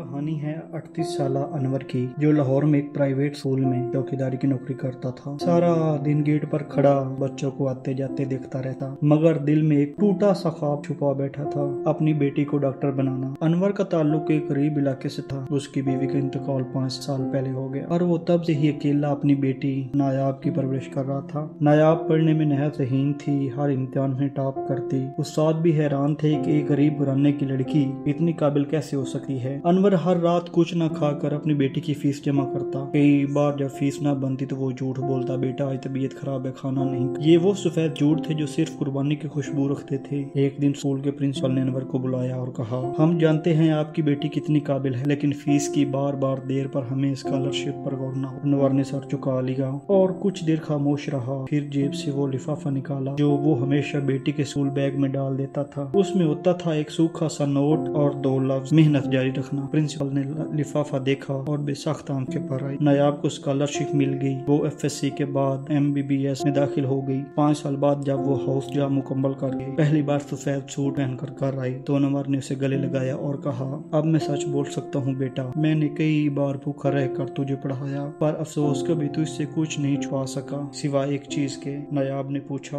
कहानी है 38 साल अनवर की, जो लाहौर में एक प्राइवेट स्कूल में चौकीदारी की नौकरी करता था। सारा दिन गेट पर खड़ा बच्चों को आते जाते देखता रहता, मगर दिल में एक टूटा सा ख्वाब छुपा बैठा था, अपनी बेटी को डॉक्टर बनाना। अनवर का ताल्लुक एक गरीब इलाके से था। उसकी बीवी का इंतकाल 5 साल पहले हो गया और वो तब से ही अकेला अपनी बेटी नायाब की परवरिश कर रहा था। नायाब पढ़ने में नहायत ज़हीन थी, हर इम्तिहान में टॉप करती। उस्ताद भी हैरान थे कि एक गरीब घराने की लड़की इतनी काबिल कैसे हो सकती है। अनवर हर रात कुछ न खाकर अपनी बेटी की फीस जमा करता। कई बार जब फीस ना बनती तो वो झूठ बोलता, बेटा आज तबीयत खराब है, खाना नहीं। ये वो सफेद झूठ थे जो सिर्फ कुर्बानी की खुशबू रखते थे। एक दिन स्कूल के प्रिंसिपल ने अनवर को बुलाया और कहा, हम जानते हैं आपकी बेटी कितनी काबिल है, लेकिन फीस की बार बार देर पर हमें स्कॉलरशिप पर गौर न हो। अनवर ने सर झुका लिया और कुछ देर खामोश रहा। फिर जेब से वो लिफाफा निकाला जो वो हमेशा बेटी के स्कूल बैग में डाल देता था। उसमें होता था एक सूखा सा नोट और 2 लफ्ज, मेहनत जारी रखना। प्रिंसिपल ने लिफाफा देखा और बेसख्त आंखें भर आई। नायाब को स्कॉलरशिप मिल गई। वो FSC के बाद MBBS में दाखिल हो गई। 5 साल बाद जब वो हाउस जॉब मुकम्मल कर गई, पहली बार सफेद सूट पहनकर घर आई तो अनवर ने उसे गले लगाया और कहा, अब मैं सच बोल सकता हूँ बेटा, मैंने कई बार भूखा रहकर तुझे पढ़ाया, पर अफसोस कभी तुझसे कुछ नहीं छुपा सका सिवाय एक चीज के। नायाब ने पूछा,